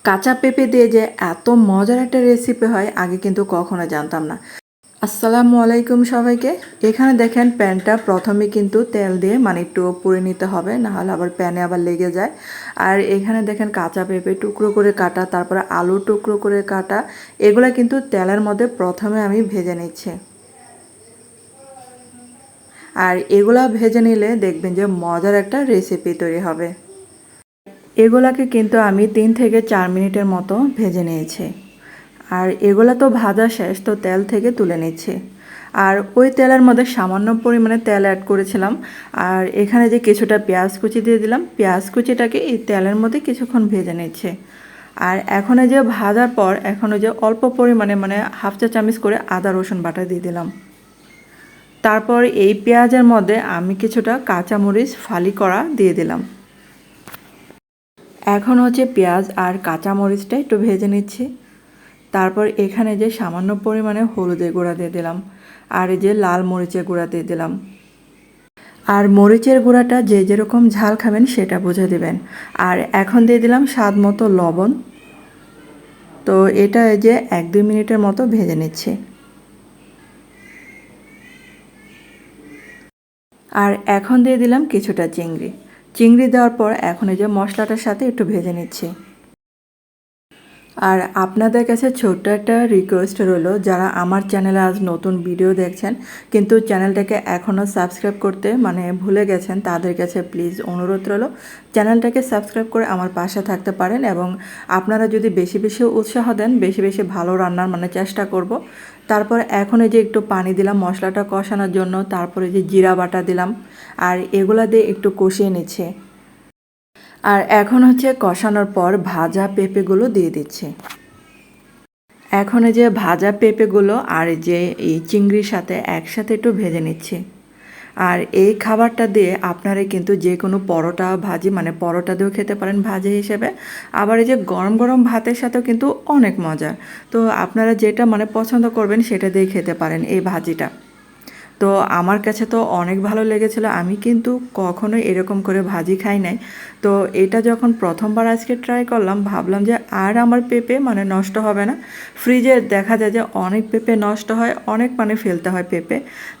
কাঁচা পেঁপে দিয়ে যে এত মজার একটা রেসিপি হয় আগে কিন্তু কখনো জানতাম না। আসসালামু আলাইকুম সবাইকে। এখানে দেখেন প্যানটা প্রথমে কিন্তু তেল দিয়ে মানে একটু পুড়ে নিতে হবে, নাহলে আবার প্যানে আবার লেগে যায়। আর এখানে দেখেন কাঁচা পেঁপে টুকরো করে কাটা, তারপরে আলু টুকরো করে কাটা, এগুলা কিন্তু তেলের মধ্যে প্রথমে আমি ভেজে নিচ্ছি। আর এগুলা ভেজে নিলে দেখবেন যে মজার একটা রেসিপি তৈরি হবে। এগুলাকে কিন্তু আমি 3 থেকে 4 মিনিটের মতো ভেজে নিয়েছি। আর এগুলা তো ভাজা শেষ, তো তেল থেকে তুলে নিচ্ছি। আর ওই তেলের মধ্যে সামান্য পরিমাণে তেল অ্যাড করেছিলাম। আর এখানে যে কিছুটা পেঁয়াজ কুচি দিয়ে দিলাম, পেঁয়াজ কুচিটাকে এই তেলের মধ্যে কিছুক্ষণ ভেজে নিচ্ছে। আর এখন এই যে ভাজার পর এখন ওই যে অল্প পরিমাণে মানে হাফ চা চামচ করে আদা রসুন বাটা দিয়ে দিলাম। তারপর এই পেঁয়াজের মধ্যে আমি কিছুটা কাঁচামরিচ ফালি করা দিয়ে দিলাম। এখন হচ্ছে পেঁয়াজ আর কাঁচামরিচটা একটু ভেজে নিচ্ছি। তারপর এখানে যে সামান্য পরিমাণে হলুদের গুঁড়া দিয়ে দিলাম, আর এই যে লাল মরিচের গুঁড়া দিয়ে দিলাম। আর মরিচের গুঁড়াটা যে যেরকম ঝাল খাবেন সেটা বুঝে দেবেন। আর এখন দিয়ে দিলাম স্বাদ মতো লবণ। তো এটা এই যে 1-2 মিনিটের মতো ভেজে নিচ্ছি। আর এখন দিয়ে দিলাম কিছুটা চিংড়ি। চিংড়ি দেওয়ার পর এখন এই যে মশলাটার সাথে একটু ভেজে নিচ্ছি। আর আপনাদের কাছে ছোট্ট একটা রিকোয়েস্ট রইলো, যারা আমার চ্যানেলে আজ নতুন ভিডিও দেখছেন কিন্তু চ্যানেলটাকে এখনও সাবস্ক্রাইব করতে মানে ভুলে গেছেন, তাদের কাছে প্লিজ অনুরোধ রইলো চ্যানেলটাকে সাবস্ক্রাইব করে আমার পাশে থাকতে পারেন। এবং আপনারা যদি বেশি বেশি উৎসাহ দেন, বেশি বেশি ভালো রান্নার মানে চেষ্টা করব। তারপর এখন এই যে একটু পানি দিলাম মশলাটা কষানোর জন্য, তারপরে যে জিরা বাটা দিলাম, আর এগুলা দিয়ে একটু কষিয়ে নিচ্ছে। আর এখন হচ্ছে কষানোর পর ভাজা পেঁপেগুলো দিয়ে দিচ্ছি। এখন এই যে ভাজা পেঁপেগুলো আর যে এই চিংড়ির সাথে একসাথে একটু ভেজে নিচ্ছি। আর এই খাবারটা দিয়ে আপনারা কিন্তু যে কোনো পরোটা ভাজি মানে পরোটা দিয়েও খেতে পারেন ভাজি হিসেবে। আবার এই যে গরম গরম ভাতের সাথেও কিন্তু অনেক মজার। তো আপনারা যেটা মানে পছন্দ করবেন সেটা দিয়ে খেতে পারেন এই ভাজিটা। তো আমার কাছে তো অনেক ভালো লেগেছিল, আমি কিন্তু কখনোই এরকম করে ভাজি খাই নাই। তো এটা যখন প্রথমবার আজকে ট্রাই করলাম, ভাবলাম যে আর আমার পেঁপে মানে নষ্ট হবে না। ফ্রিজে দেখা যায় যে অনেক পেঁপে নষ্ট হয়, অনেক মানে ফেলতে হয় পেঁপে।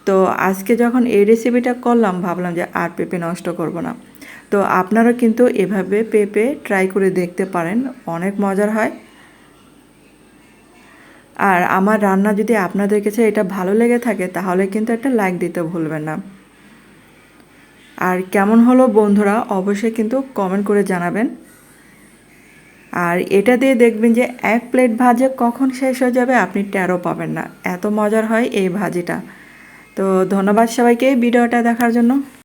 তো আজকে যখন এই রেসিপিটা করলাম, ভাবলাম যে আর পেঁপে নষ্ট করব না। তো আপনারা কিন্তু এভাবে পেঁপে ট্রাই করে দেখতে পারেন, অনেক মজার হয়। আর আমার রান্না যদি আপনাদের কাছে এটা ভালো লেগে থাকে তাহলে কিন্তু একটা লাইক দিতে ভুলবেন না। আর কেমন হলো বন্ধুরা অবশ্যই কিন্তু কমেন্ট করে জানাবেন। আর এটা দিয়ে দেখবেন যে 1 প্লেট ভাজা কখন শেষ হয়ে যাবে আপনি টেরও পাবেন না, এত মজার হয় এই ভাজিটা। তো ধন্যবাদ সবাইকে ভিডিওটা দেখার জন্য।